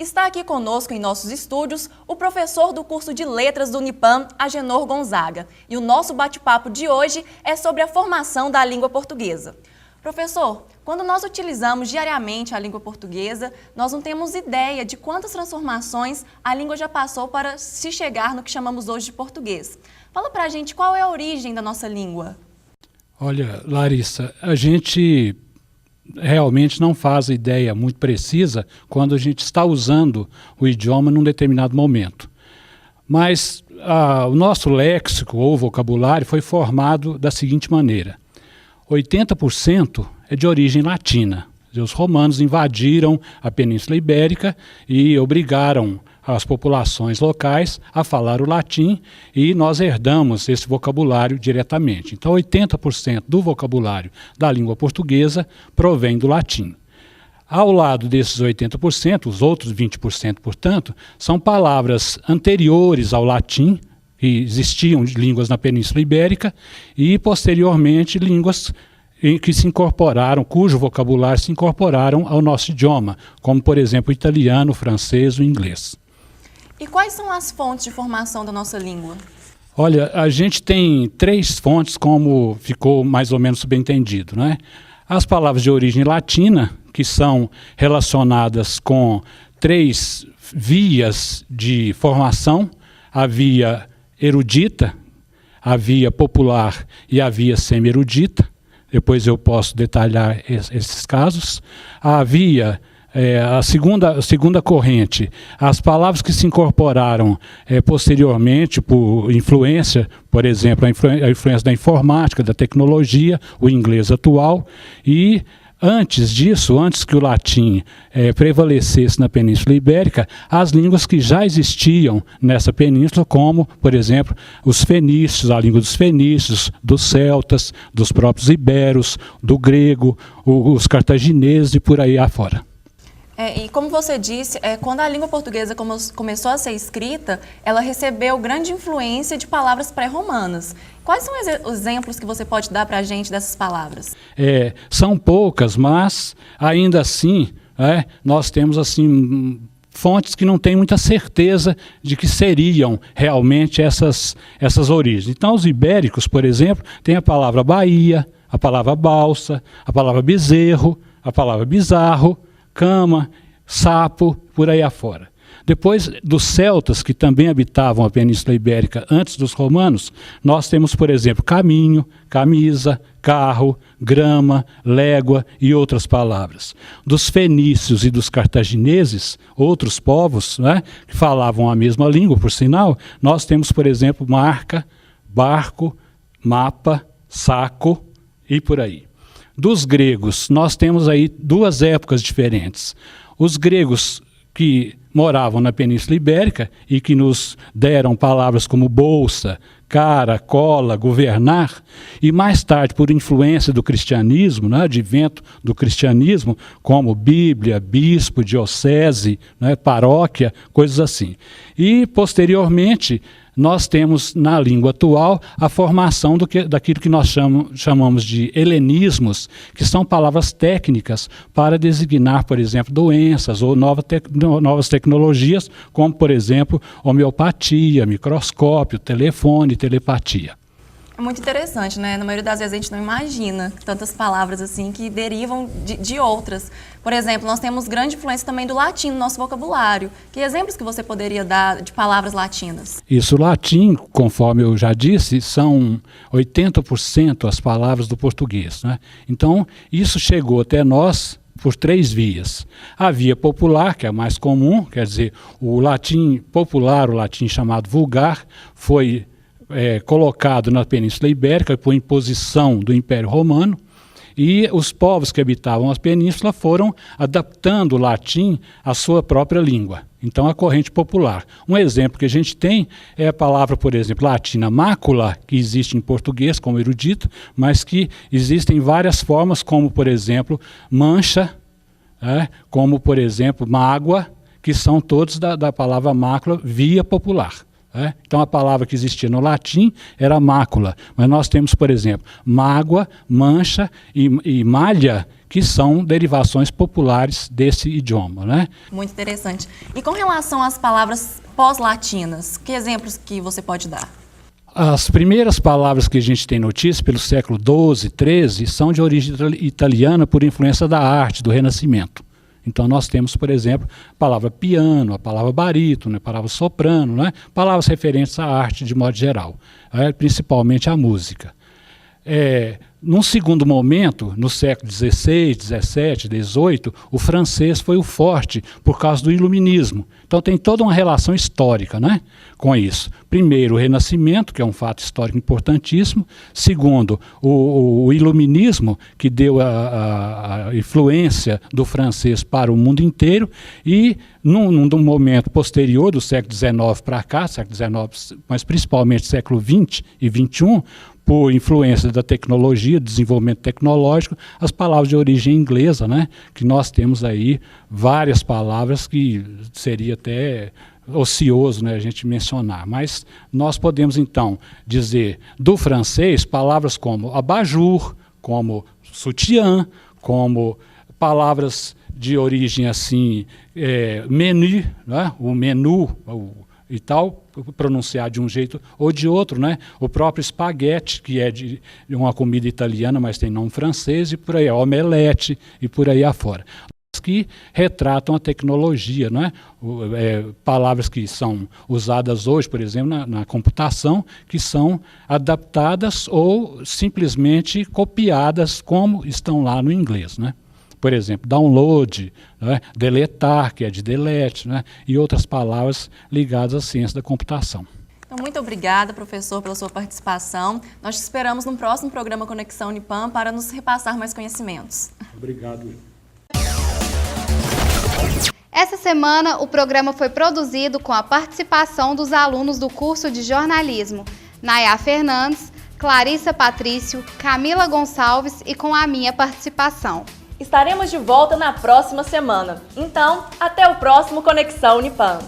Está aqui conosco em nossos estúdios o professor do curso de Letras do Unipam, Agenor Gonzaga. E o nosso bate-papo de hoje é sobre a formação da língua portuguesa. Professor, quando nós utilizamos diariamente a língua portuguesa, nós não temos ideia de quantas transformações a língua já passou para se chegar no que chamamos hoje de português. Fala pra gente qual é a origem da nossa língua. Olha, Larissa, a gente realmente não faz ideia muito precisa quando a gente está usando o idioma num determinado momento. Mas o nosso léxico ou vocabulário foi formado da seguinte maneira: 80% é de origem latina. Os romanos invadiram a Península Ibérica e obrigaram as populações locais a falar o latim, e nós herdamos esse vocabulário diretamente. Então, 80% do vocabulário da língua portuguesa provém do latim. Ao lado desses 80%, os outros 20%, portanto, são palavras anteriores ao latim, que existiam línguas na Península Ibérica, e, posteriormente, línguas que se incorporaram, cujo vocabulário se incorporaram ao nosso idioma, como, por exemplo, o italiano, o francês, o inglês. E quais são as fontes de formação da nossa língua? Olha, a gente tem 3 fontes, como ficou mais ou menos subentendido, né? As palavras de origem latina, que são relacionadas com 3 vias de formação: a via erudita, a via popular e a via semi-erudita. Depois eu posso detalhar esses casos. A segunda corrente, as palavras que se incorporaram posteriormente por influência, por exemplo, a influência da informática, da tecnologia, o inglês atual. E antes disso, antes que o latim prevalecesse na Península Ibérica, as línguas que já existiam nessa península, como, por exemplo, os fenícios, a língua dos fenícios, dos celtas, dos próprios iberos, do grego, os cartagineses e por aí afora. E como você disse, quando a língua portuguesa começou a ser escrita, ela recebeu grande influência de palavras pré-romanas. Quais são os exemplos que você pode dar para a gente dessas palavras? São poucas, mas ainda assim nós temos assim fontes que não têm muita certeza de que seriam realmente essas origens. Então, os ibéricos, por exemplo, têm a palavra Bahia, a palavra balsa, a palavra bezerro, a palavra bizarro, cama, sapo, por aí afora. Depois dos celtas, que também habitavam a Península Ibérica antes dos romanos, nós temos, por exemplo, caminho, camisa, carro, grama, légua e outras palavras. Dos fenícios e dos cartagineses, outros povos, que falavam a mesma língua, por sinal, nós temos, por exemplo, marca, barco, mapa, saco e por aí. Dos gregos, nós temos aí 2 épocas diferentes. Os gregos que moravam na Península Ibérica e que nos deram palavras como bolsa, cara, cola, governar, e mais tarde, por influência do cristianismo, advento do cristianismo, como Bíblia, bispo, diocese, paróquia, coisas assim. E, posteriormente, nós temos na língua atual a formação daquilo que nós chamamos de helenismos, que são palavras técnicas para designar, por exemplo, doenças ou novas tecnologias, como, por exemplo, homeopatia, microscópio, telefone, telepatia. É muito interessante, né? Na maioria das vezes a gente não imagina tantas palavras assim que derivam de outras. Por exemplo, nós temos grande influência também do latim no nosso vocabulário. Que exemplos que você poderia dar de palavras latinas? Isso, o latim, conforme eu já disse, são 80% as palavras do português, Então, isso chegou até nós por 3 vias. A via popular, que é a mais comum, quer dizer, o latim popular, o latim chamado vulgar, foi colocado na Península Ibérica por imposição do Império Romano, e os povos que habitavam a península foram adaptando o latim à sua própria língua. Então, a corrente popular. Um exemplo que a gente tem é a palavra, por exemplo, latina mácula, que existe em português como erudito, mas que existem várias formas, como, por exemplo, mancha, como, por exemplo, mágoa, que são todos da palavra mácula via popular. Então, a palavra que existia no latim era mácula, mas nós temos, por exemplo, mágoa, mancha e malha, que são derivações populares desse idioma, né? Muito interessante. E com relação às palavras pós-latinas, que exemplos que você pode dar? As primeiras palavras que a gente tem notícia, pelo século XII, XIII, são de origem italiana por influência da arte, do Renascimento. Então, nós temos, por exemplo, a palavra piano, a palavra barítono, a palavra soprano, né? Palavras referentes à arte de modo geral, principalmente à música. Num segundo momento, no século XVI, XVII, XVIII, o francês foi o forte por causa do iluminismo. Então tem toda uma relação histórica, né, com isso. Primeiro, o Renascimento, que é um fato histórico importantíssimo. Segundo, o iluminismo, que deu a influência do francês para o mundo inteiro. E num momento posterior, do século XIX para cá, século XIX, mas principalmente século XX e XXI, por influência da tecnologia, desenvolvimento tecnológico, as palavras de origem inglesa, né, que nós temos aí várias palavras que seria até ocioso, né, a gente mencionar. Mas nós podemos, então, dizer do francês palavras como abajur, como sutiã, como palavras de origem assim, menu, né, o menu, e tal, pronunciar de um jeito ou de outro, né? O próprio espaguete, que é de uma comida italiana, mas tem nome francês, e por aí, omelete, e por aí afora. Que retratam a tecnologia, né? Palavras que são usadas hoje, por exemplo, na computação, que são adaptadas ou simplesmente copiadas como estão lá no inglês, né? Por exemplo, download, né, deletar, que é de delete, né, e outras palavras ligadas à ciência da computação. Então, muito obrigada, professor, pela sua participação. Nós te esperamos no próximo programa Conexão Unipam para nos repassar mais conhecimentos. Obrigado. Essa semana, o programa foi produzido com a participação dos alunos do curso de jornalismo, Nayá Fernandes, Clarissa Patrício, Camila Gonçalves e com a minha participação. Estaremos de volta na próxima semana. Então, até o próximo Conexão Unipam.